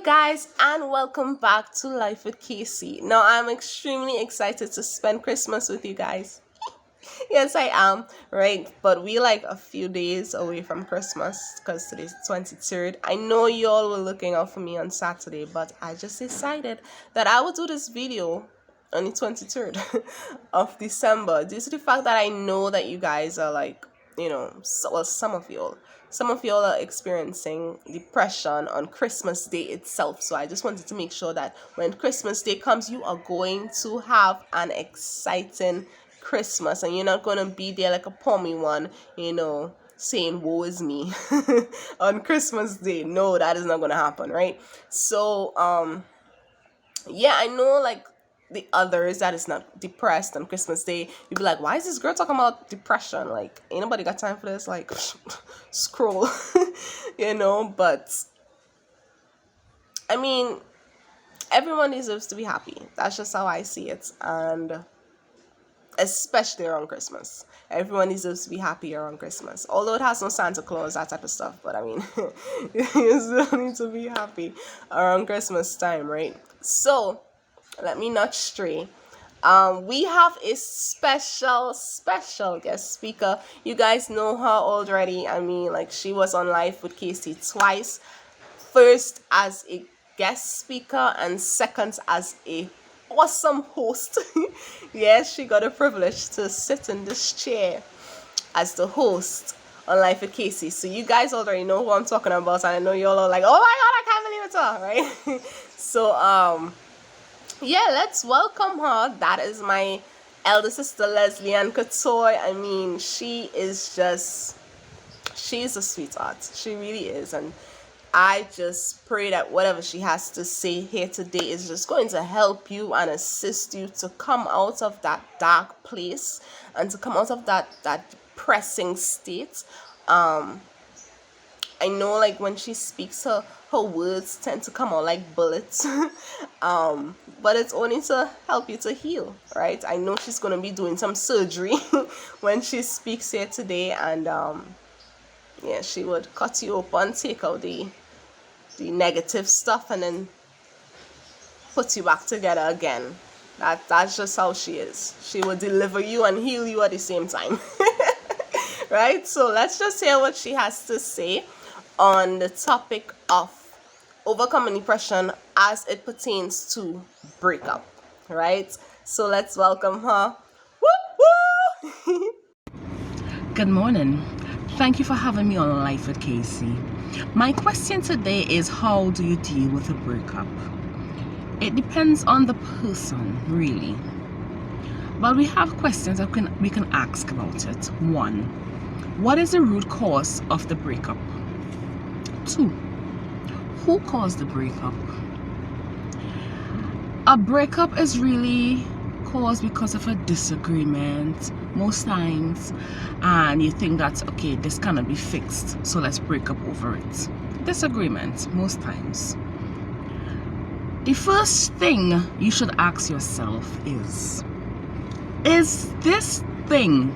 guys, and welcome back to Life with Casey. Now, I'm extremely excited to spend Christmas with you guys. Yes, I am, right? But we like a few days away from Christmas because today's 23rd. I know you all were looking out for me on Saturday, but I just decided that I would do this video on the 23rd of December due to the fact that I know that you guys are like, some of y'all are experiencing depression on Christmas Day itself. So I just wanted to make sure that when Christmas Day comes, you are going to have an exciting Christmas and you're not going to be there like a pommy one, saying woe is me on Christmas Day. No, that is not going to happen, right? So yeah, I know like the others that is not depressed on Christmas Day, you'd be like, why is this girl talking about depression? Like, ain't nobody got time for this? Like, scroll, but I mean, everyone deserves to be happy. That's just how I see it. And especially around Christmas, everyone deserves to be happy around Christmas. Although it has no Santa Claus, that type of stuff. But I mean, you still need to be happy around Christmas time, right? So, let me not stray. We have a special guest speaker. You guys know her already. I mean, like, she was on Live with Casey twice. First as a guest speaker and second as a awesome host. Yes, she got a privilege to sit in this chair as the host on Live with Casey. So you guys already know who I'm talking about, and I know y'all are like, oh my god, I can't believe it's her, right? So yeah, let's welcome her. That is my elder sister, Leslie Ann Couture. I mean, she's a sweetheart. She really is. And I just pray that whatever she has to say here today is just going to help you and assist you to come out of that dark place and to come out of that depressing state. I know, like, when she speaks, her words tend to come out like bullets. But it's only to help you to heal, right? I know she's going to be doing some surgery when she speaks here today. And, yeah, she would cut you open, take out the negative stuff, and then put you back together again. That's just how she is. She will deliver you and heal you at the same time. Right? So let's just hear what she has to say on the topic of overcoming depression as it pertains to breakup, right? So let's welcome her. Woo woo! Good morning. Thank you for having me on Life with Casey. My question today is, how do you deal with a breakup? It depends on the person, really. But we have questions that we can ask about it. 1. What is the root cause of the breakup? 2. Who caused the breakup? A breakup is really caused because of a disagreement most times, and you think that, okay, this cannot be fixed, so let's break up over it. Disagreement most times. The first thing you should ask yourself is this thing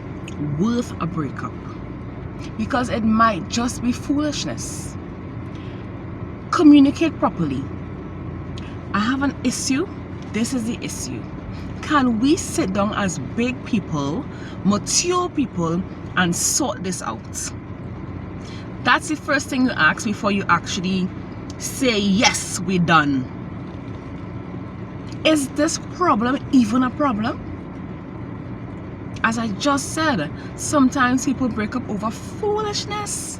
worth a breakup? Because it might just be foolishness. Communicate properly. I have an issue. This is the issue. Can we sit down as big people, mature people, and sort this out? That's the first thing you ask before you actually say, yes, we're done. Is this problem even a problem? As I just said, sometimes people break up over foolishness.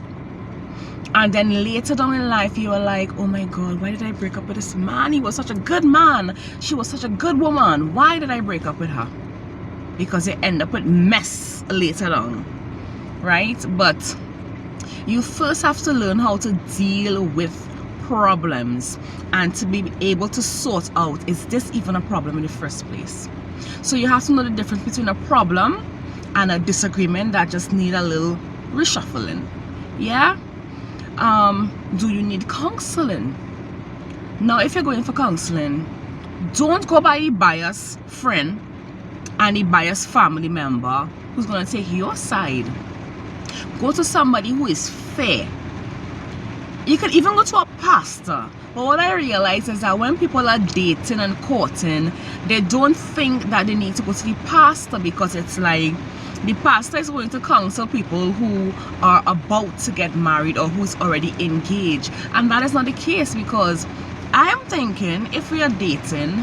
And then later down in life, you are like, oh my God, why did I break up with this man? He was such a good man. She was such a good woman. Why did I break up with her? Because you end up with mess later on, right? But you first have to learn how to deal with problems and to be able to sort out, is this even a problem in the first place? So you have to know the difference between a problem and a disagreement that just need a little reshuffling. Yeah? Do you need counseling? Now, if you're going for counseling, don't go by a biased friend and a biased family member who's going to take your side. Go to somebody who is fair. You can even go to a pastor. But what I realize is that when people are dating and courting, they don't think that they need to go to the pastor, because it's like the pastor is going to counsel people who are about to get married or who's already engaged. And that is not the case, because I am thinking if we are dating,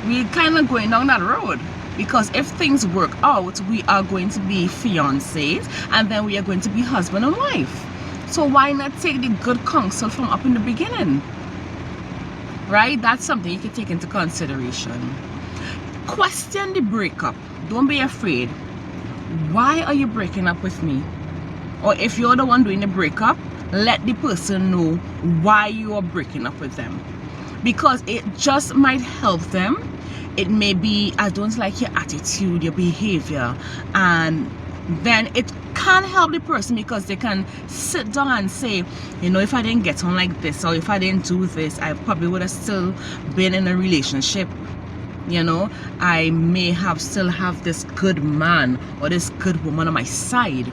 we're kind of going down that road. Because if things work out, we are going to be fiancés, and then we are going to be husband and wife. So why not take the good counsel from up in the beginning? Right? That's something you can take into consideration. Question the breakup. Don't be afraid. Why are you breaking up with me? Or if you're the one doing the breakup, let the person know why you are breaking up with them. Because it just might help them. It may be, I don't like your attitude, your behavior, and then it can help the person, because they can sit down and say, you know, if I didn't get on like this, or if I didn't do this, I probably would have still been in a relationship. You know, I may have still have this good man or this good woman on my side.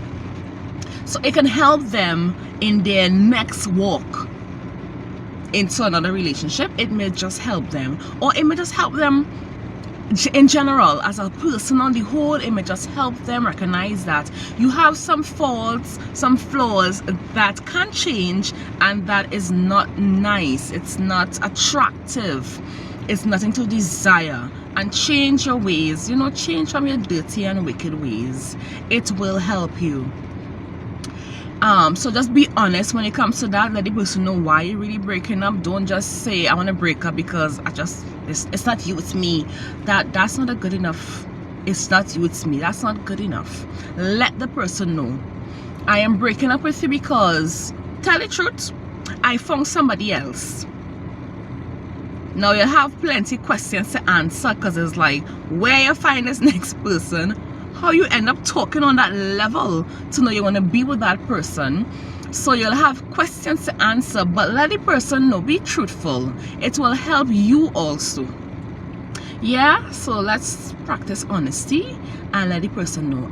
So it can help them in their next walk into another relationship. It may just help them, or it may just help them in general as a person on the whole. It may just help them recognize that you have some faults, some flaws that can change, and that is not nice, it's not attractive, it's nothing to desire. And change your ways, you know, change from your dirty and wicked ways. It will help you. So just be honest when it comes to that. Let the person know why you're really breaking up. Don't just say, I want to break up because it's not you, it's me. That's not a good enough. It's not you, it's me. That's not good enough. Let the person know, I am breaking up with you because, tell the truth, I found somebody else. Now you have plenty questions to answer, because it's like, where you find this next person, how you end up talking on that level to know you want to be with that person. So you'll have questions to answer, but let the person know. Be truthful. It will help you also. Yeah, so let's practice honesty and let the person know,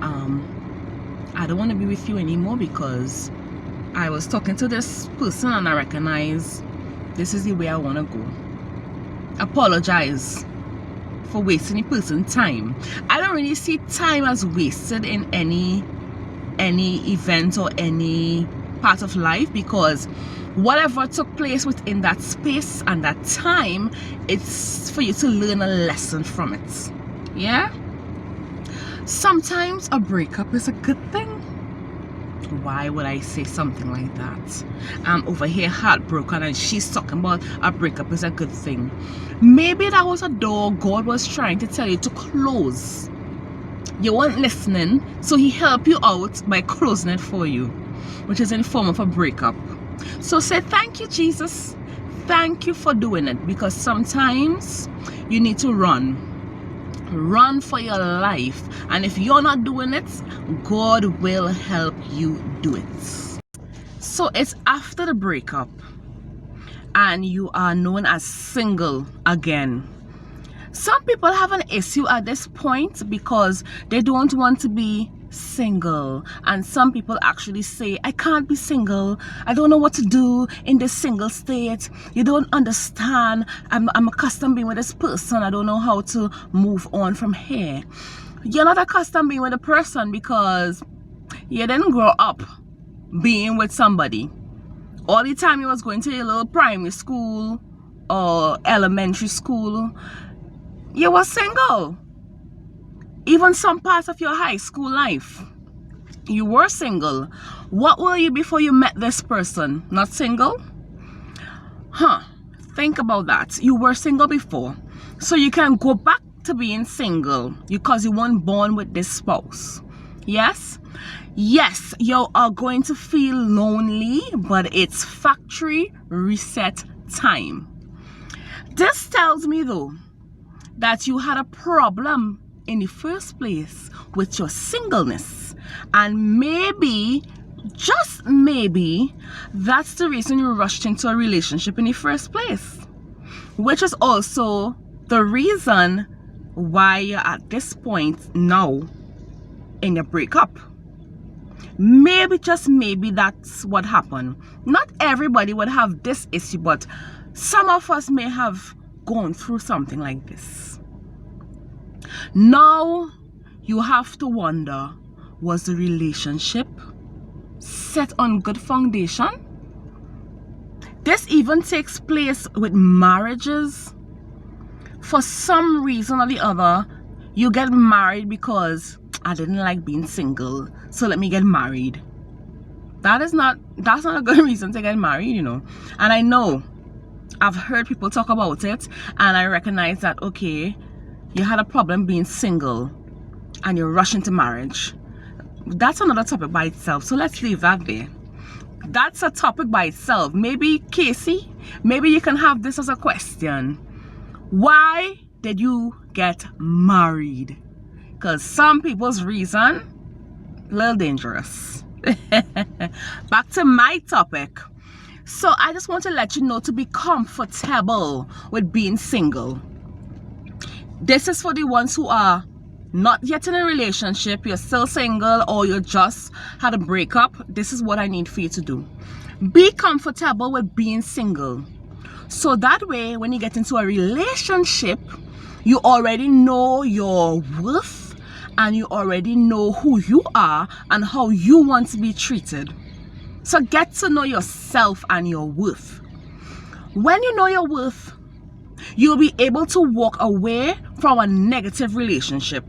I don't want to be with you anymore because I was talking to this person and I recognize this is the way I want to go. Apologize for wasting a person's time. I don't really see time as wasted in any event or any part of life, because whatever took place within that space and that time, it's for you to learn a lesson from it. Yeah, sometimes a breakup is a good thing. Why would I say something like that? I'm over here heartbroken and she's talking about a breakup is a good thing. Maybe that was a door God was trying to tell you to close. You weren't listening, so he helped you out by closing it for you, which is in form of a breakup. So say thank you, Jesus. Thank you for doing it, because sometimes you need to run for your life, and if you're not doing it, God will help you do it. So it's after the breakup and you are known as single again. Some people have an issue at this point because they don't want to be single, and some people actually say, I can't be single, I don't know what to do in this single state. You don't understand, I'm accustomed being with this person, I don't know how to move on from here. You're not accustomed being with a person because you didn't grow up being with somebody. All the time you was going to your little primary school or elementary school, you were single. Even some parts of your high school life, you were single. What were you before you met this person? Not single? Think about that. You were single before, so you can go back to being single because you weren't born with this spouse. Yes, you are going to feel lonely, but it's factory reset time. This tells me though that you had a problem in the first place with your singleness, and maybe, just maybe, that's the reason you rushed into a relationship in the first place, which is also the reason why you're at this point now in your breakup. Maybe, just maybe, that's what happened. Not everybody would have this issue, but some of us may have gone through something like this. Now you have to wonder, was the relationship set on good foundation? This even takes place with marriages. For some reason or the other, you get married because I didn't like being single, so let me get married. That's not a good reason to get married, you know. And I know I've heard people talk about it, and I recognize that, okay, you had a problem being single and you're rushing to marriage. That's another topic by itself, so let's leave that there. That's a topic by itself. Maybe, Casey, maybe you can have this as a question. Why did you get married? Because some people's reason, a little dangerous. Back to my topic. So I just want to let you know to be comfortable with being single. This is for the ones who are not yet in a relationship, you're still single, or you just had a breakup. This is what I need for you to do. Be comfortable with being single. So that way, when you get into a relationship, you already know your worth, and you already know who you are and how you want to be treated. So get to know yourself and your worth. When you know your worth, you'll be able to walk away from a negative relationship.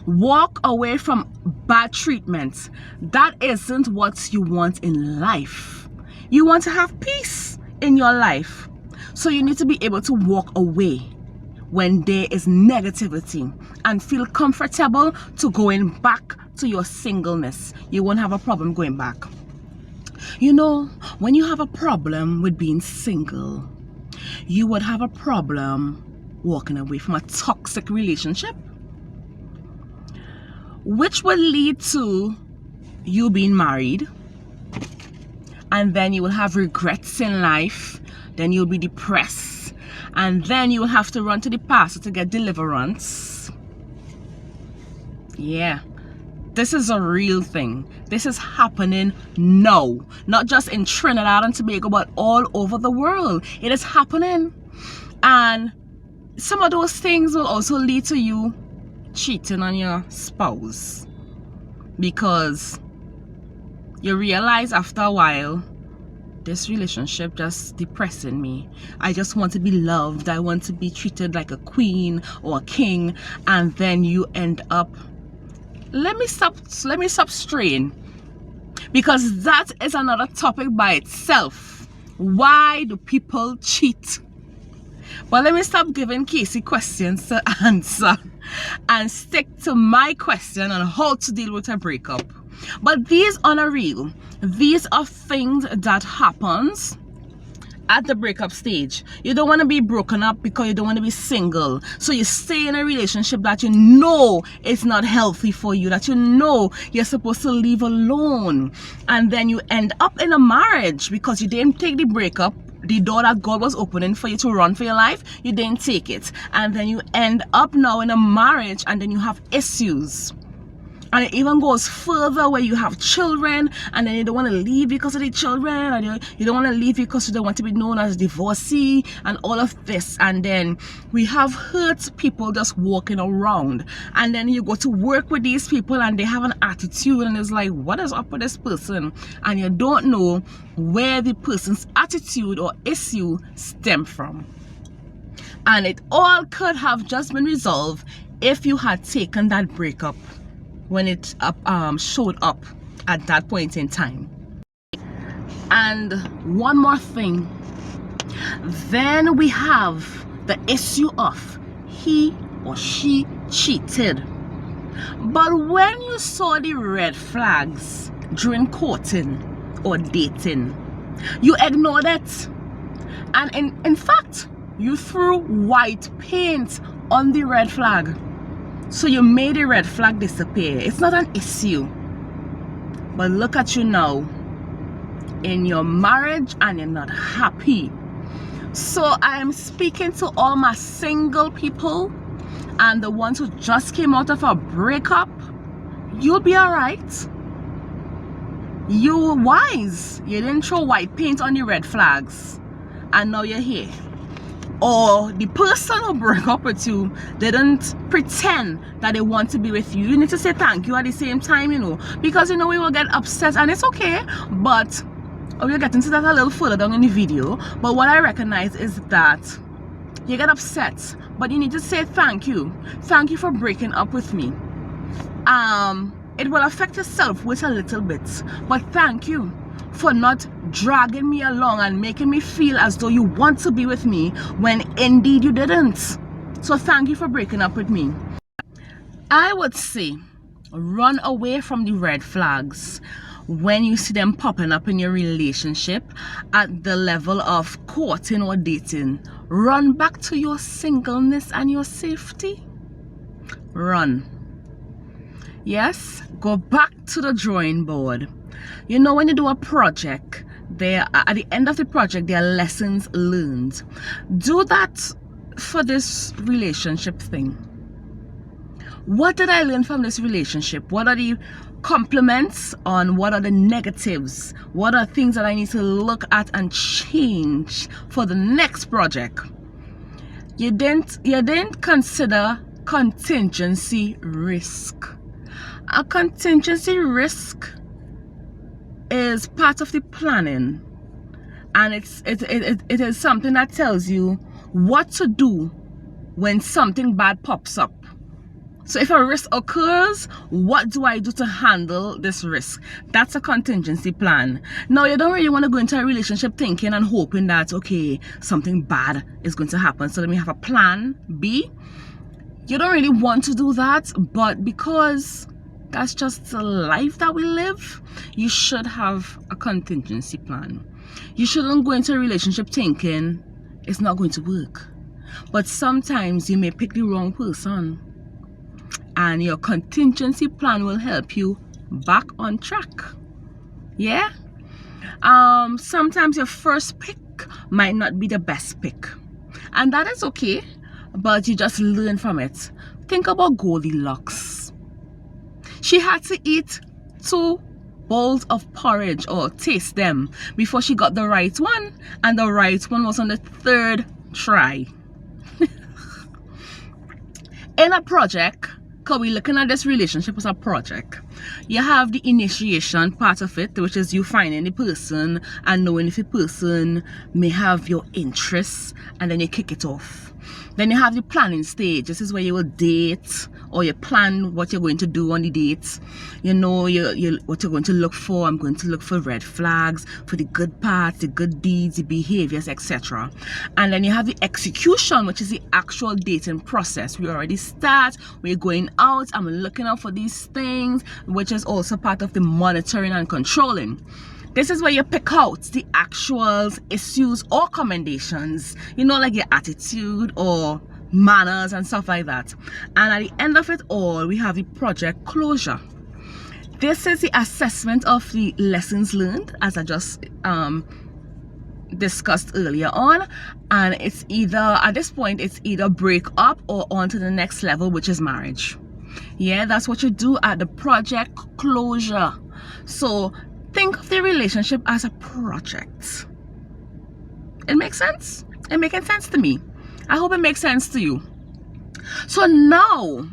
Walk away from bad treatment. That isn't what you want in life. You want to have peace in your life. So you need to be able to walk away when there is negativity and feel comfortable to going back to your singleness. You won't have a problem going back. You know, when you have a problem with being single, you would have a problem walking away from a toxic relationship, which will lead to you being married, and then you will have regrets in life, then you'll be depressed, and then you will have to run to the pastor to get deliverance. Yeah, this is a real thing. This is happening now, not just in Trinidad and Tobago, but all over the world. It is happening, and some of those things will also lead to you cheating on your spouse, because you realize after a while, this relationship just depressing me. I just want to be loved. I want to be treated like a queen or a king, and then you end up, let me stop straying, because that is another topic by itself. Why do people cheat? But let me stop giving Casey questions to answer and stick to my question on how to deal with a breakup. But these are real. These are things that happens at the breakup stage. You don't want to be broken up because you don't want to be single. So you stay in a relationship that you know is not healthy for you, that you know you're supposed to leave alone. And then you end up in a marriage because you didn't take the breakup, the door that God was opening for you to run for your life, you didn't take it. And then you end up now in a marriage, and then you have issues. And it even goes further where you have children, and then you don't want to leave because of the children, and you don't want to leave because you don't want to be known as divorcee and all of this. And then we have hurt people just walking around, and then you go to work with these people and they have an attitude, and it's like, what is up with this person? And you don't know where the person's attitude or issue stem from. And it all could have just been resolved if you had taken that breakup when it showed up at that point in time. And one more thing, then we have the issue of he or she cheated. But when you saw the red flags during courting or dating, you ignored it, and in fact you threw white paint on the red flag. So you made a red flag disappear. It's not an issue. But look at you now in your marriage, and you're not happy. So I am speaking to all my single people and the ones who just came out of a breakup. You'll be all right. You were wise. You didn't throw white paint on the red flags. And now you're here. Or the person who broke up with you didn't pretend that they want to be with you. You need to say thank you at the same time, you know. Because, you know, we will get upset and it's okay. But we'll get into that a little further down in the video. But what I recognize is that you get upset. But you need to say thank you. Thank you for breaking up with me. It will affect your self-worth a little bit, but thank you for not dragging me along and making me feel as though you want to be with me when indeed you didn't. So thank you for breaking up with me. I would say run away from the red flags when you see them popping up in your relationship at the level of courting or dating. Run back to your singleness and your safety. Run. Yes, go back to the drawing board. You know, when you do a project, there at the end of the project there are lessons learned. Do that for this relationship thing. What did I learn from this relationship? What are the compliments on what are the negatives? What are things that I need to look at and change for the next project? You didn't consider contingency risk. A contingency risk is part of the planning, and it is something that tells you what to do when something bad pops up. So if a risk occurs, what do I do to handle this risk? That's a contingency plan. Now, you don't really want to go into a relationship thinking and hoping that, okay, something bad is going to happen, so let me have a plan B. You don't really want to do that, but because that's just the life that we live, you should have a contingency plan. You shouldn't go into a relationship thinking it's not going to work. But sometimes you may pick the wrong person, and your contingency plan will help you back on track. Yeah? Sometimes your first pick might not be the best pick, and that is okay, but you just learn from it. Think about Goldilocks. She had to eat 2 bowls of porridge or taste them before she got the right one, and the right one was on the 3rd try. In a project, because we're looking at this relationship as a project, you have the initiation part of it, which is you finding the person and knowing if the person may have your interests, and then you kick it off. Then you have the planning stage. This is where you will date, or you plan what you're going to do on the dates. You know what you're going to look for. I'm going to look for red flags, for the good parts, the good deeds, the behaviors, etc. And then you have the execution, which is the actual dating process. We already start, we're going out, I'm looking out for these things, which is also part of the monitoring and controlling. This is where you pick out the actual issues or commendations, you know, like your attitude or manners and stuff like that. And at the end of it all, we have the project closure. This is the assessment of the lessons learned, as I just discussed earlier on. And it's either, at this point, it's either break up or on to the next level, which is marriage. Yeah, that's what you do at the project closure. So think of the relationship as a project. It makes sense? It making sense to me. I hope it makes sense to you. So now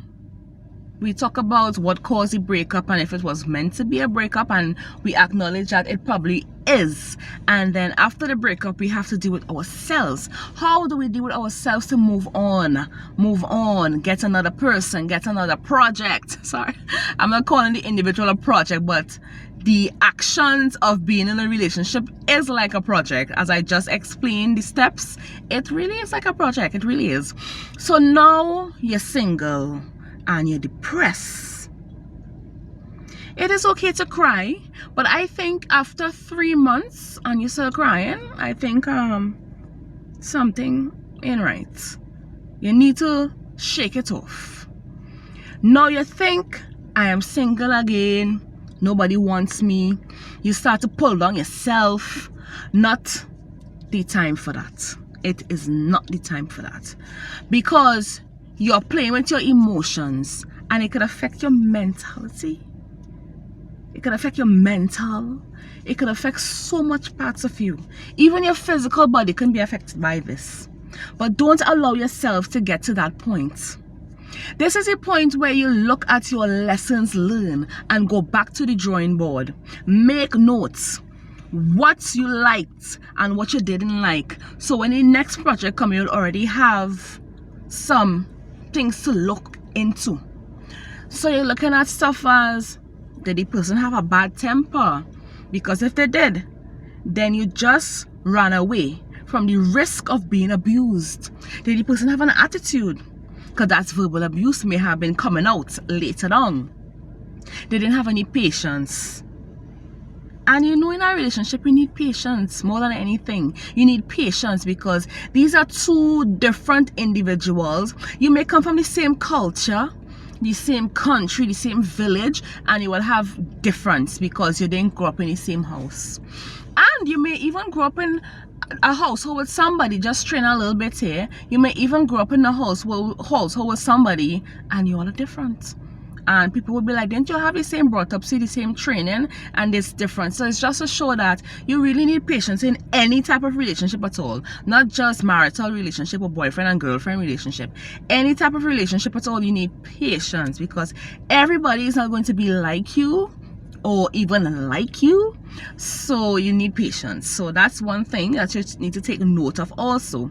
we talk about what caused the breakup and if it was meant to be a breakup, and we acknowledge that it probably is. And then after the breakup, we have to deal with ourselves. How do we deal with ourselves to move on? Move on, get another person, get another project. Sorry, I'm not calling the individual a project, but the actions of being in a relationship is like a project. As I just explained the steps, it really is like a project. It really is. So now you're single and you're depressed. It is okay to cry, but I think after 3 months and you're still crying, I think something ain't right. You need to shake it off. Now you think, I am single again, nobody wants me. You start to pull down yourself. Not the time for that. It is not the time for that, because you're playing with your emotions and it could affect your mentality. It could affect your mental. It could affect so much parts of you. Even your physical body can be affected by this. But don't allow yourself to get to that point. This is a point where you look at your lessons learned and go back to the drawing board. Make notes. What you liked and what you didn't like. So when the next project comes, you'll already have some things to look into. So you're looking at stuff as, did the person have a bad temper? Because if they did, then you just ran away from the risk of being abused. Did the person have an attitude? Because that verbal abuse may have been coming out later on. They didn't have any patience. And you know, in a relationship, you need patience more than anything. You need patience because these are two different individuals. You may come from the same culture, the same country, the same village, and you will have difference because you didn't grow up in the same house. And you may even grow up in a household with somebody, just train a little bit here. You may even grow up in a household with somebody and you all are different. And people will be like, didn't you have the same brought up, see the same training, and it's different. So it's just to show that you really need patience in any type of relationship at all. Not just marital relationship or boyfriend and girlfriend relationship. Any type of relationship at all, you need patience because everybody is not going to be like you or even like you. So you need patience. So that's one thing that you need to take note of also.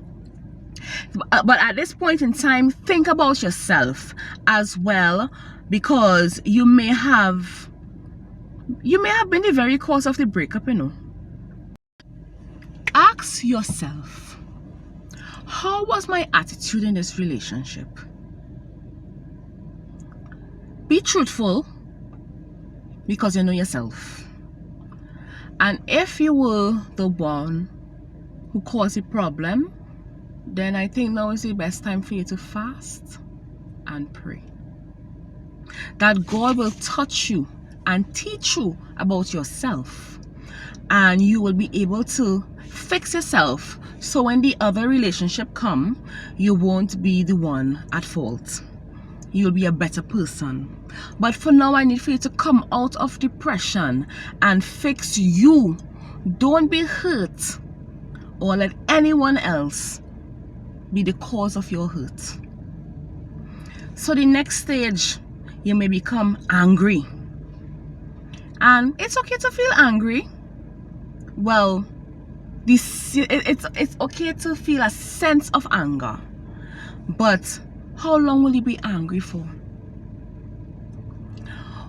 But at this point in time, think about yourself as well, because you may have been the very cause of the breakup, you know. Ask yourself, how was my attitude in this relationship? Be truthful because you know yourself. And if you were the one who caused the problem, then I think now is the best time for you to fast and pray. That God will touch you and teach you about yourself, and you will be able to fix yourself so when the other relationship come, you won't be the one at fault. You'll be a better person. But for now, I need for you to come out of depression and fix you. Don't be hurt or let anyone else be the cause of your hurt. So the next stage, you may become angry. And it's okay to feel angry. Well, it's okay to feel a sense of anger. But how long will you be angry for?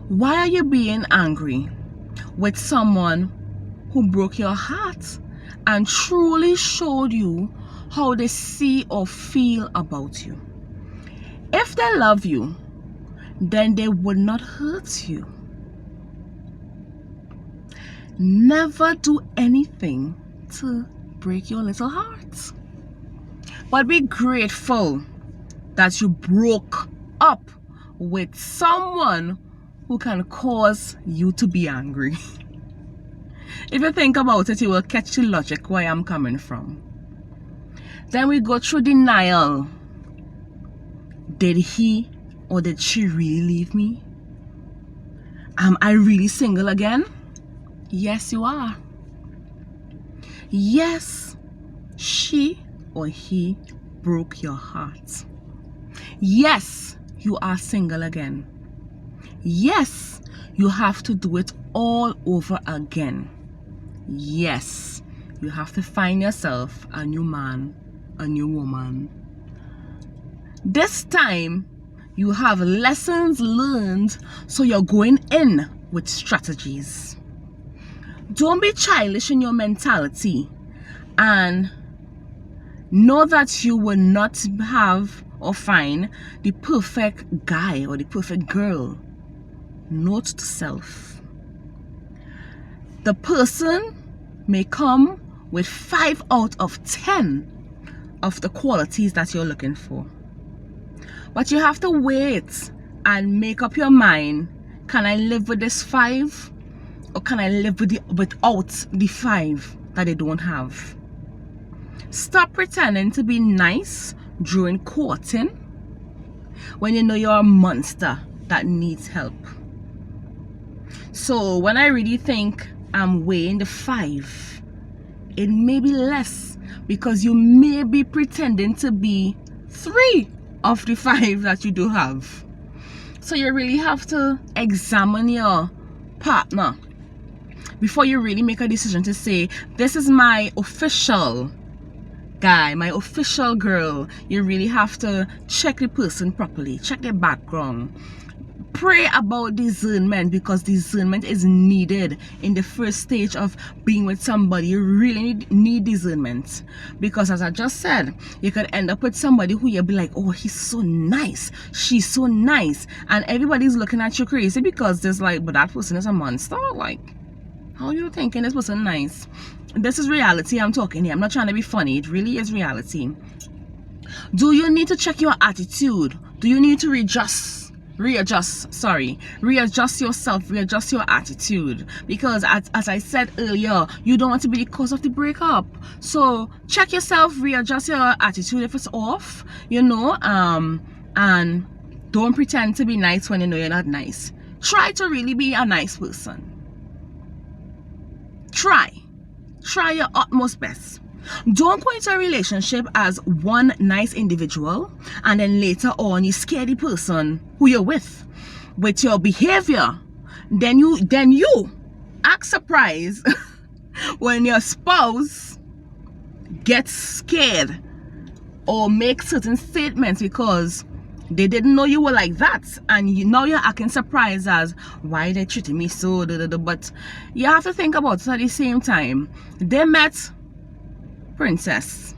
Why are you being angry with someone who broke your heart and truly showed you how they see or feel about you? If they love you, then they would not hurt you. Never do anything to break your little heart. But be grateful that you broke up with someone who can cause you to be angry. If you think about it, you will catch the logic where I'm coming from. Then we go through denial. Did he or did she really leave me? Am I really single again? Yes, you are. Yes, she or he broke your heart. Yes, you are single again. Yes, you have to do it all over again. Yes, you have to find yourself a new man, a new woman. This time, you have lessons learned, so you're going in with strategies. Don't be childish in your mentality and know that you will not have or find the perfect guy or the perfect girl. Note to self. The person may come with 5 out of 10 of the qualities that you're looking for. But you have to wait and make up your mind. Can I live with this 5? Or can I live without the 5 that they don't have? Stop pretending to be nice during courting when you know you're a monster that needs help. So when I really think I'm weighing the 5, it may be less, because you may be pretending to be 3 of the 5 that you do have. So you really have to examine your partner before you really make a decision to say, this is my official guy, my official girl. You really have to check the person properly, check their background. Pray about discernment, because discernment is needed in the first stage of being with somebody. You really need discernment, because as I just said, you could end up with somebody who you'll be like, oh, he's so nice, she's so nice, and everybody's looking at you crazy because there's like, but that person is a monster. Like, how are you thinking this person nice? This is reality I'm talking here. I'm not trying to be funny. It really is reality. Do you need to check your attitude? Do you need to readjust yourself, readjust your attitude? Because as I said earlier, you don't want to be the cause of the breakup. So check yourself, readjust your attitude if it's off, and don't pretend to be nice when you know you're not nice. Try to really be a nice person. Try your utmost best. Don't go into a relationship as one nice individual and then later on you scare the person who you're with your behavior. Then you act surprised when your spouse gets scared or makes certain statements because they didn't know you were like that, and now you're acting surprised as why they treating me so. But you have to think about it at the same time. They met Princess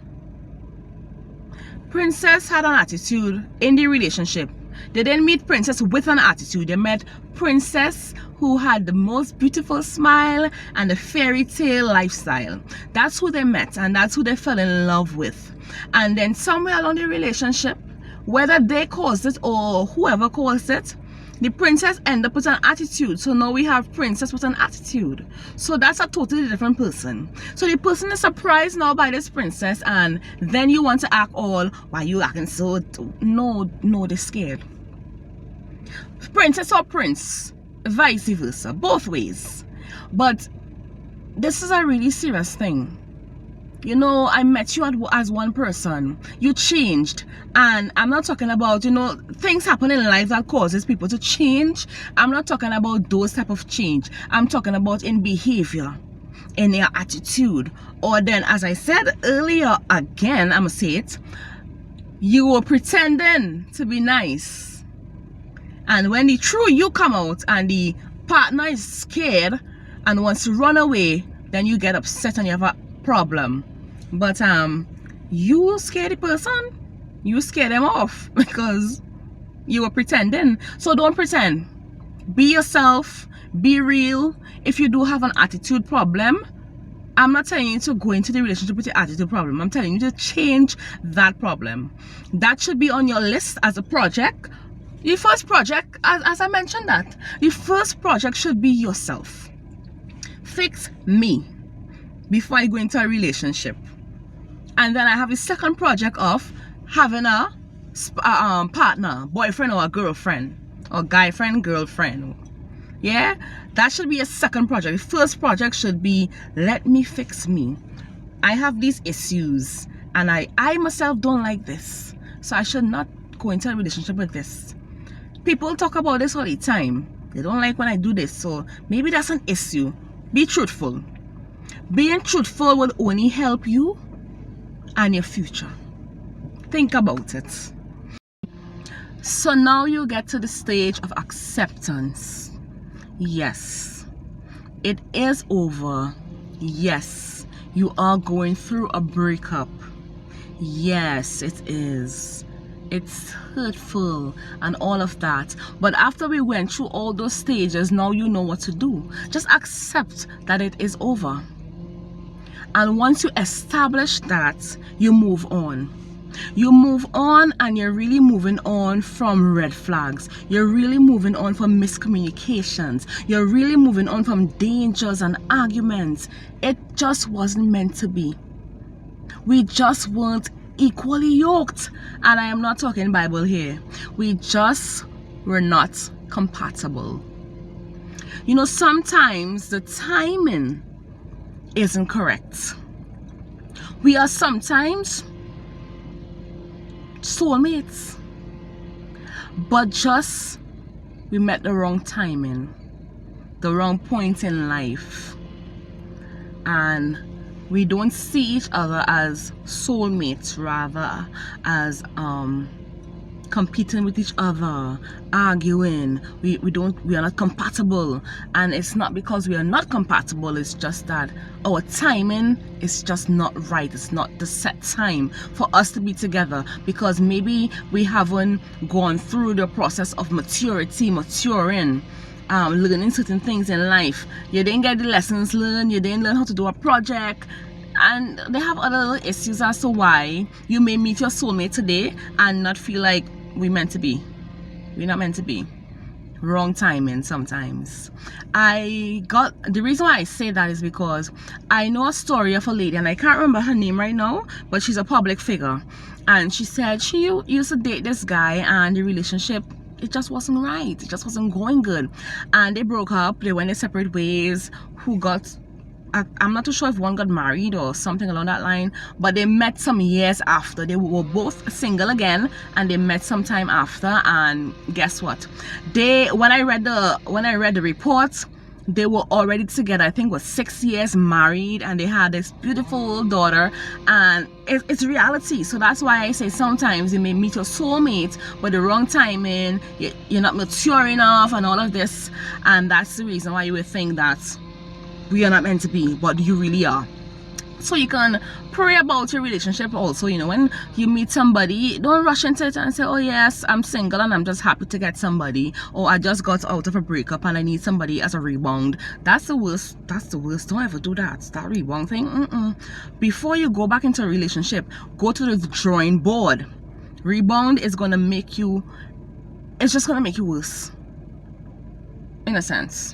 had an attitude in the relationship. They didn't meet Princess with an attitude. They met Princess who had the most beautiful smile and a fairy tale lifestyle. That's who they met, and that's who they fell in love with. And then somewhere along the relationship, whether they caused it or whoever caused it, the princess ended up with an attitude. So now we have Princess with an attitude. So that's a totally different person. So the person is surprised now by this princess, and then you want to act all, why you acting so? No, they're scared. Princess or prince, vice versa, both ways. But this is a really serious thing. I met you as one person. You changed. And I'm not talking about, things happen in life that causes people to change. I'm not talking about those type of change. I'm talking about in behavior, in their attitude. Or then, as I said earlier, again, I'm going to say it, you were pretending to be nice. And when the true you come out and the partner is scared and wants to run away, then you get upset and you have a problem. But you scare the person, you scare them off because you were pretending. So don't pretend. Be yourself, be real. If you do have an attitude problem, I'm not telling you to go into the relationship with your attitude problem. I'm telling you to change that problem. That should be on your list as a project. The first project, as I mentioned that, the first project should be yourself. Fix me before I go into a relationship. And then I have the second project of having a partner, boyfriend or a girlfriend, or guy friend, girlfriend. Yeah, that should be a second project. The first project should be, let me fix me. I have these issues and I myself don't like this, so I should not go into a relationship with this. People talk about this all the time. They don't like when I do this, so maybe that's an issue. Be truthful. Being truthful will only help you and your future. Think about it. So now you get to the stage of acceptance. Yes, it is over. Yes, you are going through a breakup. Yes, it is. It's hurtful and all of that. But after we went through all those stages, now you know what to do. Just accept that it is over. And once you establish that, you move on. You move on, and you're really moving on from red flags. You're really moving on from miscommunications. You're really moving on from dangers and arguments. It just wasn't meant to be. We just weren't equally yoked. And I am not talking Bible here. We just were not compatible. You know, sometimes the timing isn't correct. We are sometimes soulmates, but just we met the wrong timing, the wrong point in life, and we don't see each other as soulmates, rather as competing with each other, arguing. We are not compatible, and it's not because we are not compatible, it's just that our timing is just not right. It's not the set time for us to be together, because maybe we haven't gone through the process of maturing, learning certain things in life. You didn't get the lessons learned, you didn't learn how to do a project, and they have other little issues as to why you may meet your soulmate today and not feel like we're not meant to be. Wrong timing sometimes. The reason why I say that is because I know a story of a lady, and I can't remember her name right now, but she's a public figure, and she said she used to date this guy, and the relationship, it just wasn't right. It just wasn't going good, and they broke up. They went their separate ways. I'm not too sure if one got married or something along that line, but they met some years after. They were both single again, and they met some time after. And guess what? When I read the report, they were already together. I think it was 6 years married, and they had this beautiful daughter. And it's reality. So that's why I say sometimes you may meet your soulmate, but the wrong timing. You're not mature enough, and all of this, and that's the reason why you would think that we are not meant to be, but you really are. So you can pray about your relationship also. You know, when you meet somebody, don't rush into it and say, oh yes, I'm single and I'm just happy to get somebody, or I just got out of a breakup and I need somebody as a rebound. That's the worst. Don't ever do that rebound thing. Before you go back into a relationship, go to the drawing board. Rebound is going to make you, it's just going to make you worse, in a sense.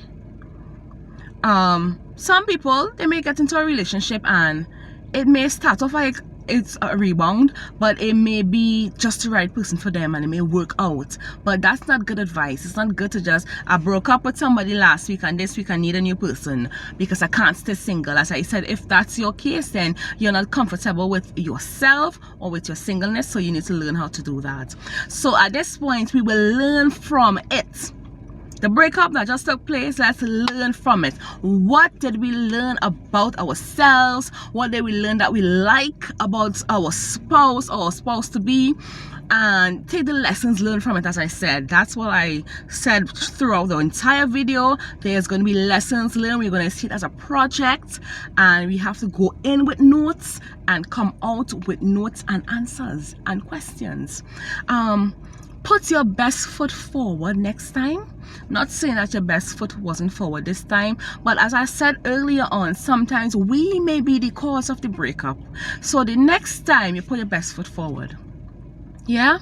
Some people, they may get into a relationship and it may start off like it's a rebound, but it may be just the right person for them and it may work out. But that's not good advice. It's not good to just, I broke up with somebody last week and this week I need a new person because I can't stay single. As I said, if that's your case, then you're not comfortable with yourself or with your singleness, so you need to learn how to do that. So at this point, we will learn from it. The breakup that just took place, let's learn from it. What did we learn about ourselves? What did we learn that we like about our spouse or our spouse to be? And take the lessons learned from it. As I said, that's what I said throughout the entire video. There's going to be lessons learned. We're going to see it as a project, and we have to go in with notes and come out with notes and answers and questions. Put your best foot forward next time. Not saying that your best foot wasn't forward this time, but as I said earlier on, sometimes we may be the cause of the breakup. So the next time you put your best foot forward. Yeah,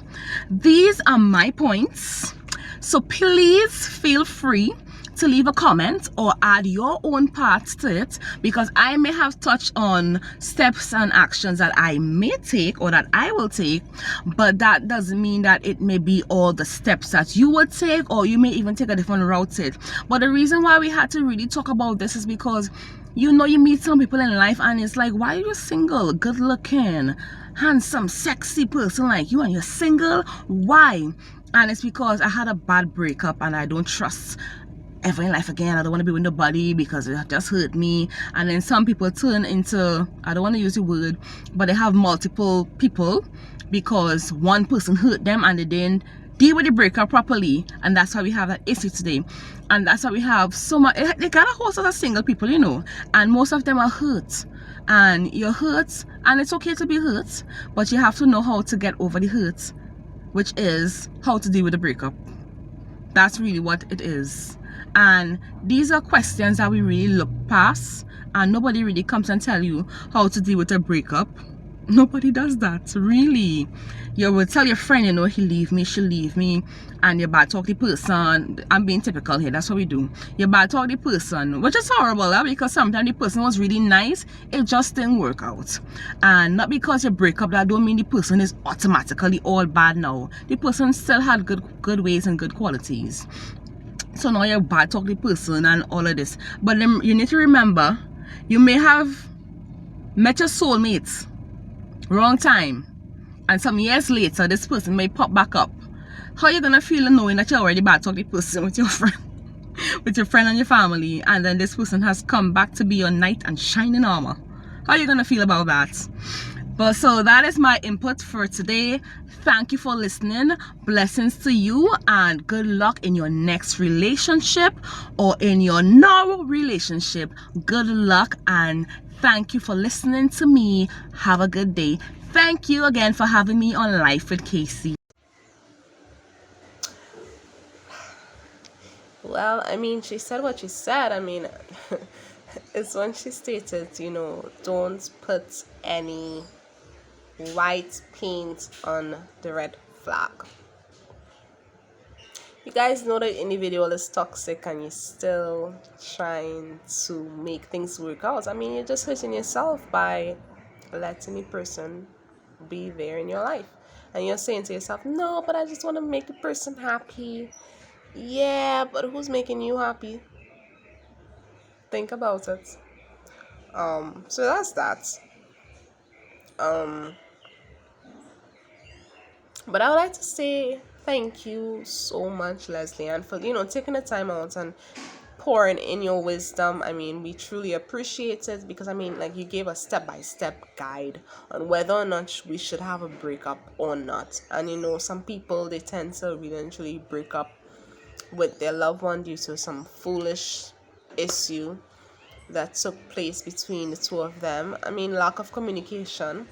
these are my points. So please feel free to leave a comment or add your own parts to it, because I may have touched on steps and actions that I may take or that I will take, but that doesn't mean that it may be all the steps that you would take, or you may even take a different route to it. But the reason why we had to really talk about this is because, you know, you meet some people in life and it's like, why are you single? Good looking, handsome, sexy person like you, and you're single? Why? And it's because I had a bad breakup and I don't trust ever in life again. I don't want to be with nobody because it just hurt me. And then some people turn into, I don't want to use the word, but they have multiple people because one person hurt them and they didn't deal with the breakup properly, and that's why we have that issue today. And that's why we have so much, they got a host of single people, you know, and most of them are hurt. And you're hurt, and it's okay to be hurt, but you have to know how to get over the hurt, which is how to deal with the breakup. That's really what it is. And these are questions that we really look past, and nobody really comes and tell you how to deal with a breakup. Nobody does that, really. You will tell your friend, you know, he leave me, she leave me, and you bad talk the person. I'm being typical here, that's what we do. You bad talk the person, which is horrible, because sometimes the person was really nice, it just didn't work out. And not because you break up, that don't mean the person is automatically all bad now. The person still had good ways and good qualities. So now you bad talk the person and all of this. But then you need to remember, you may have met your soulmate wrong time, and some years later this person may pop back up. How you gonna feel knowing that you already bad talk the person with your friend, with your friend and your family, and then this person has come back to be your knight and shining armor? How you gonna feel about that? But so that is my input for today. Thank you for listening. Blessings to you, and good luck in your next relationship or in your now relationship. Good luck, and thank you for listening to me. Have a good day. Thank you again for having me on Life with Casey. Well, I mean, she said what she said. I mean, it's when she stated, don't put any white paint on the red flag. You guys know that individual is toxic and you're still trying to make things work out. I mean, you're just hurting yourself by letting the person be there in your life. And you're saying to yourself, no, but I just want to make the person happy. Yeah, but who's making you happy? Think about it. So that's that. But I would like to say thank you so much, Leslie, and for taking the time out and pouring in your wisdom. I mean, we truly appreciate it, because I mean, like, you gave a step-by-step guide on whether or not we should have a breakup or not. And some people, they tend to really and truly break up with their loved one due to some foolish issue that took place between the two of them. I mean, lack of communication.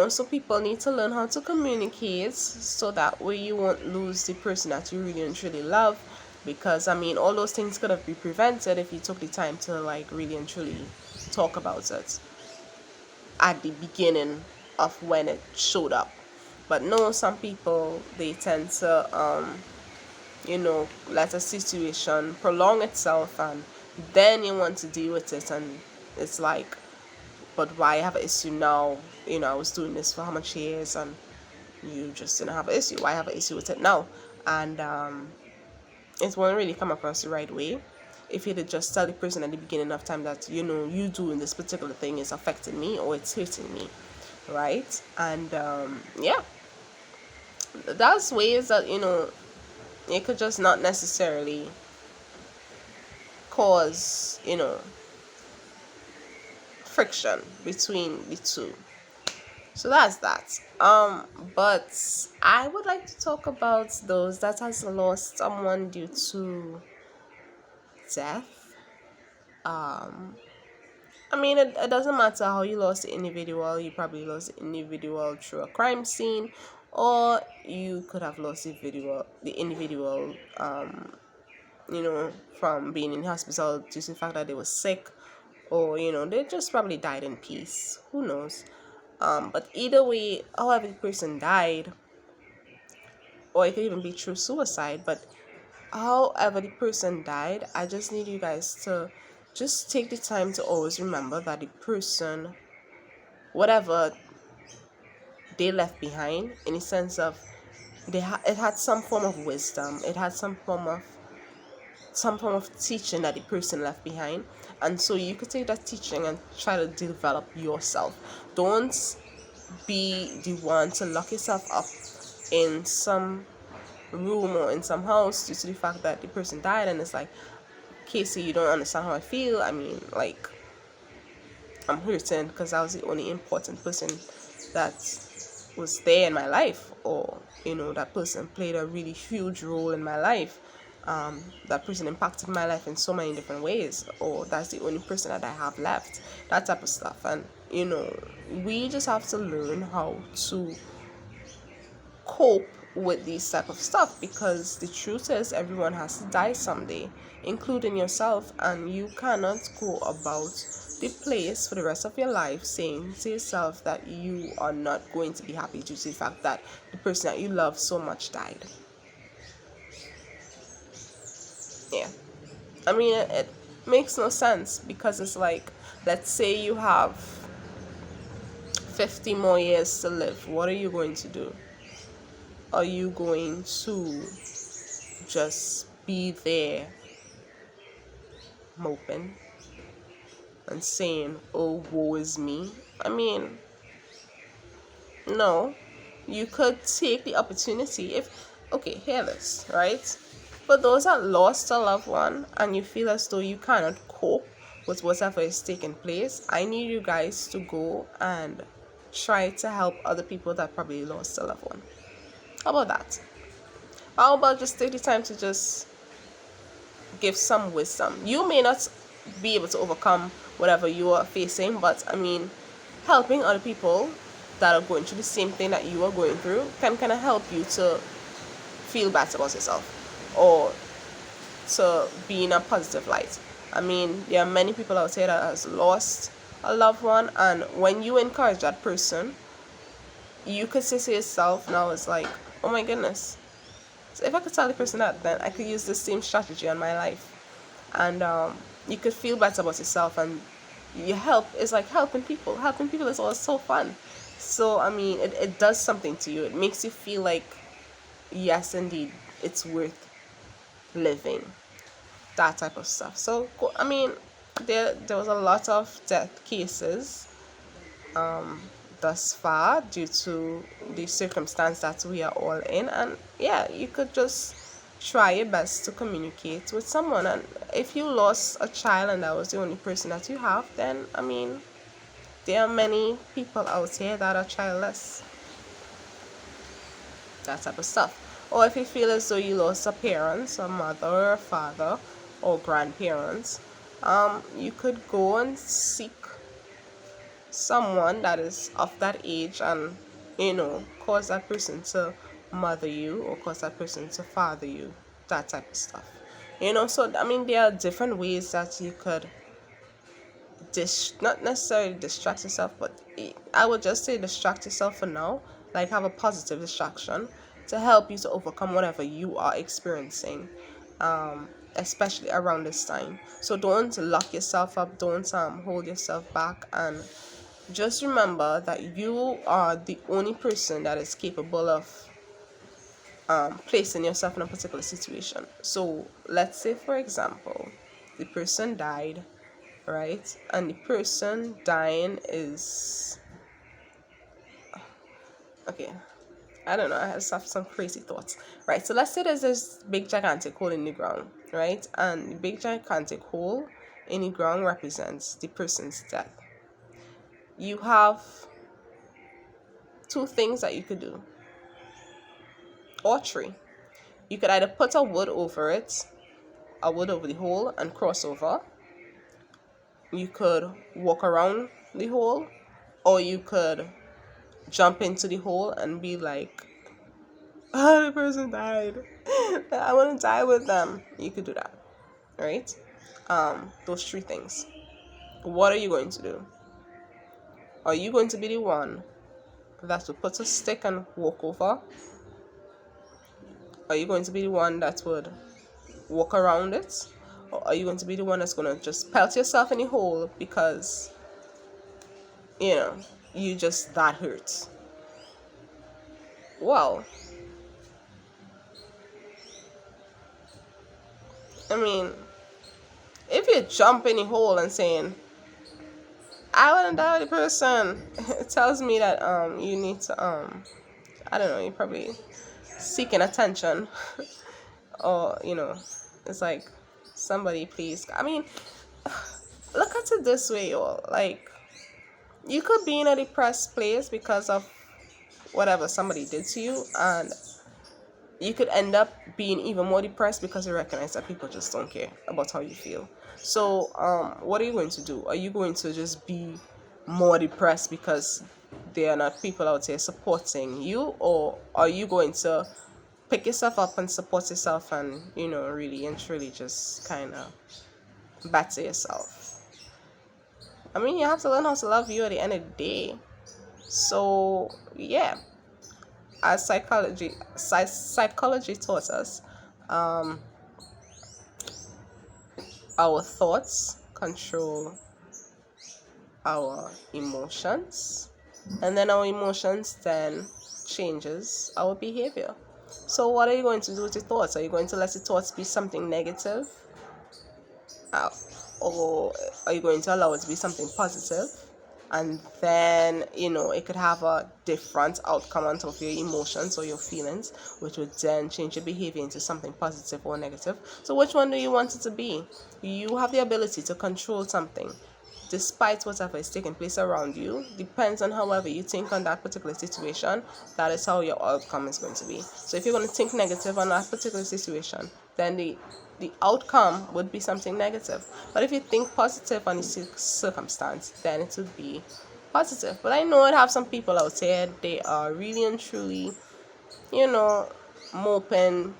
So people need to learn how to communicate, so that way you won't lose the person that you really and truly love. Because I mean, all those things could have been prevented if you took the time to, like, really and truly talk about it at the beginning of when it showed up. But no, some people, they tend to let a situation prolong itself, and then you want to deal with it, and it's like, but why have an issue now? I was doing this for how much years, and you just didn't have an issue. Why have an issue with it now? And it won't really come across the right way if you did just tell the person at the beginning of time that you doing this particular thing is affecting me or it's hurting me, right? And yeah, that's ways that it could just not necessarily cause friction between the two. So that's that. But I would like to talk about those that has lost someone due to death. I mean, it doesn't matter how you lost the individual. You probably lost the individual through a crime scene, or you could have lost the individual from being in hospital due to the fact that they were sick, or they just probably died in peace. Who knows? But either way, however the person died, or it could even be through suicide, but however the person died, I just need you guys to just take the time to always remember that the person, whatever they left behind, in the sense of it had some form of wisdom, it had some form of teaching that the person left behind. And so you could take that teaching and try to develop yourself. Don't be the one to lock yourself up in some room or in some house due to the fact that the person died, and it's like, Casey, you don't understand how I feel. I mean, like, I'm hurting because I was the only important person that was there in my life, or that person played a really huge role in my life. That person impacted my life in so many different ways, or that's the only person that I have left, that type of stuff. And we just have to learn how to cope with these type of stuff, because the truth is everyone has to die someday, including yourself, and you cannot go about the place for the rest of your life saying to yourself that you are not going to be happy due to the fact that the person that you love so much died. Yeah, I mean, it makes no sense, because it's like, let's say you have 50 more years to live. What are you going to do? Are you going to just be there moping and saying, oh, woe is me. I mean, no. You could take the opportunity. If, okay, hear this, right? For those that lost a loved one and you feel as though you cannot cope with whatever is taking place, I need you guys to go and try to help other people that probably lost a loved one. How about that? How about just take the time to just give some wisdom? You may not be able to overcome whatever you are facing, but I mean, helping other people that are going through the same thing that you are going through can kind of help you to feel better about yourself or to be in a positive light. I mean, there are many people out there that has lost a loved one, and when you encourage that person, you could say to yourself, now it's like, oh my goodness, so if I could tell the person that, then I could use the same strategy on my life. And you could feel better about yourself, and you help. It's like helping people. Helping people is always so fun. So I mean, it does something to you. It makes you feel like, yes, indeed, it's worth living. That type of stuff. So I mean, there was a lot of death cases thus far due to the circumstance that we are all in, and yeah, you could just try your best to communicate with someone. And if you lost a child and that was the only person that you have, then I mean, there are many people out here that are childless. That type of stuff. Or if you feel as though you lost a parent, a mother or a father or grandparents, you could go and seek someone that is of that age and cause that person to mother you or cause that person to father you, that type of stuff. So I mean, there are different ways that you could not necessarily distract yourself, but I would just say distract yourself for now. Like, have a positive distraction to help you to overcome whatever you are experiencing, especially around this time. So don't lock yourself up, don't hold yourself back, and just remember that you are the only person that is capable of placing yourself in a particular situation. So let's say, for example, the person died, right? And the person dying is, okay, I don't know, I just have some crazy thoughts. Right, so let's say there's this big gigantic hole in the ground, right? And the big gigantic hole in the ground represents the person's death. You have two things that you could do, or three. You could either put a wood over it, a wood over the hole and cross over. You could walk around the hole, or you could jump into the hole and be like, oh, the person died. I want to die with them. You could do that, right? Those three things. What are you going to do? Are you going to be the one that would put a stick and walk over? Are you going to be the one that would walk around it? Or are you going to be the one that's going to just pelt yourself in the hole because, you just that hurt? Well, I mean, if you jump in the hole and saying, I want to die with the person, it tells me that you need to I don't know, you're probably seeking attention. Or it's like, somebody please, I mean, look at it this way, y'all. Like, you could be in a depressed place because of whatever somebody did to you, and you could end up being even more depressed because you recognize that people just don't care about how you feel. So what are you going to do? Are you going to just be more depressed because there are not people out there supporting you, or are you going to pick yourself up and support yourself and really and truly just kind of better yourself? I mean, you have to learn how to love you at the end of the day. So yeah, as psychology taught us, our thoughts control our emotions, and then our emotions then changes our behavior. So what are you going to do with your thoughts? Are you going to let your thoughts be something negative? uh, or are you going to allow it to be something positive? And then, it could have a different outcome on top of your emotions or your feelings, which would then change your behavior into something positive or negative. So which one do you want it to be? You have the ability to control something despite whatever is taking place around you. Depends on however you think on that particular situation. That is how your outcome is going to be. So if you're going to think negative on that particular situation, then the outcome would be something negative. But if you think positive on the circumstance, then it would be positive. But I know I have some people out there, they are really and truly, moping.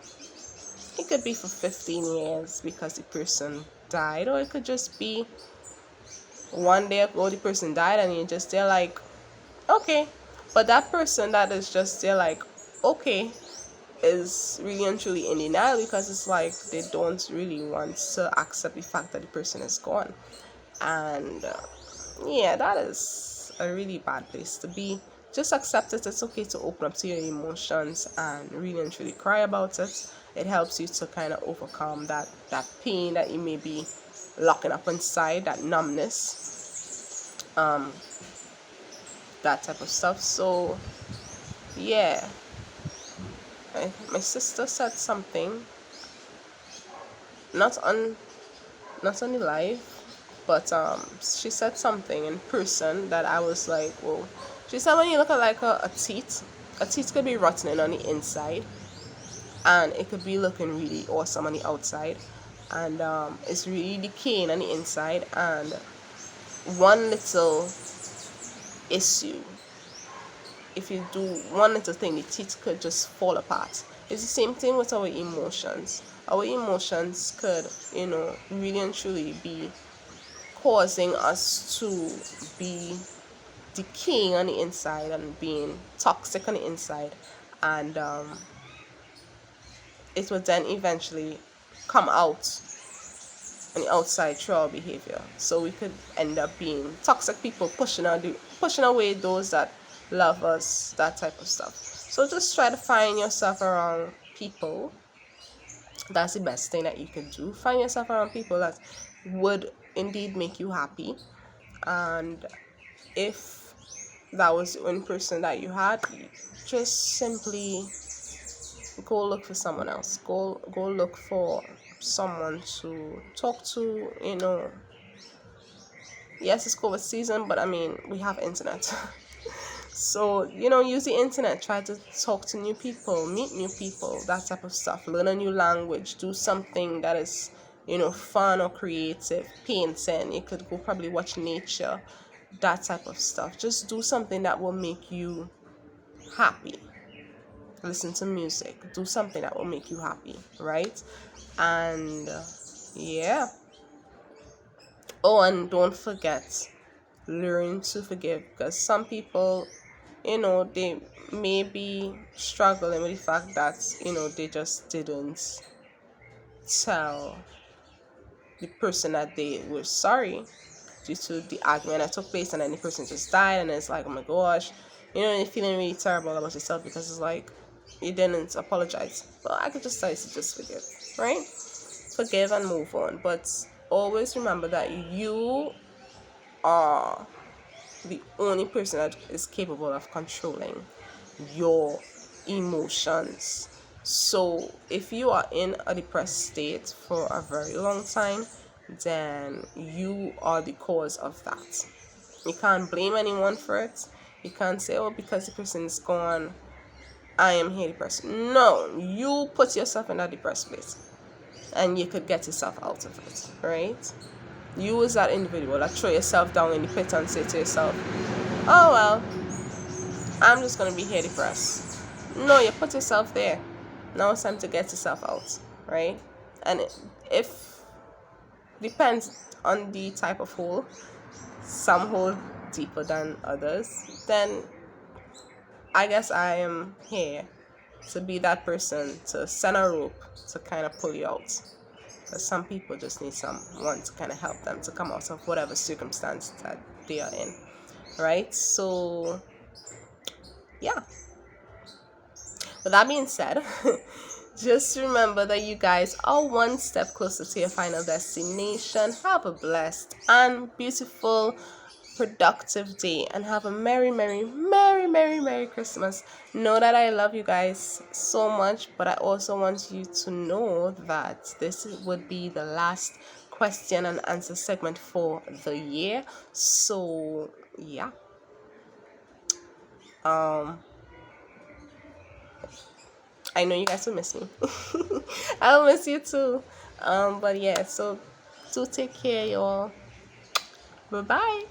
It could be for 15 years because the person died, or it could just be one day ago the person died and you're just there like, okay. But that person that is just there like, okay, is really and truly in denial, because it's like they don't really want to accept the fact that the person is gone. And yeah, that is a really bad place to be. Just accept it. It's okay to open up to your emotions and really and truly cry about it. It helps you to kind of overcome that pain that you may be locking up inside, that numbness, that type of stuff. So yeah, my sister said something, not on not on the live, but she said something in person that I was like, whoa. She said when you look at like a teeth could be rotting on the inside, and it could be looking really awesome on the outside, and it's really decaying on the inside, and one little issue, if you do one little thing, the teeth could just fall apart. It's the same thing with our emotions. Our emotions could, really and truly be causing us to be decaying on the inside and being toxic on the inside, and it would then eventually come out on the outside through our behavior. So we could end up being toxic people, pushing away those that love us, that type of stuff. So just try to find yourself around people. That's the best thing that you can do. Find yourself around people that would indeed make you happy. And if that was the only person that you had, just simply go look for someone else. Go look for someone to talk to. Yes, it's COVID season, but I mean, we have internet. So, use the internet, try to talk to new people, meet new people, that type of stuff. Learn a new language, do something that is, fun or creative. Painting, you could go probably watch nature, that type of stuff. Just do something that will make you happy. Listen to music, do something that will make you happy, right? And yeah. Oh, and don't forget, learn to forgive, because some people, they may be struggling with the fact that, they just didn't tell the person that they were sorry due to the argument that took place, and then the person just died, and it's like, oh my gosh, you're feeling really terrible about yourself because it's like you didn't apologize. Well, I could just tell you to just forgive, right? Forgive and move on. But always remember that you are the only person that is capable of controlling your emotions. So if you are in a depressed state for a very long time, then you are the cause of that. You can't blame anyone for it. You can't say, oh, because the person is gone, I am here depressed. No, you put yourself in that depressed place, and you could get yourself out of it, right? You as that individual that throw yourself down in the pit and say to yourself, oh well, I'm just gonna be here depressed. No, you put yourself there. Now it's time to get yourself out, right? And if depends on the type of hole, some hole deeper than others, then I guess I am here to be that person, to send a rope to kind of pull you out. Because some people just need someone to kind of help them to come out of whatever circumstance that they are in, right? So yeah, With that being said, just remember that you guys are one step closer to your final destination. Have a blessed and beautiful, productive day, and have a merry, merry, merry, merry, merry Christmas. Know that I love you guys so much, but I also want you to know that this would be the last question and answer segment for the year. So yeah. I know you guys will miss me. I'll miss you too. But yeah, so do take care, y'all. Bye bye.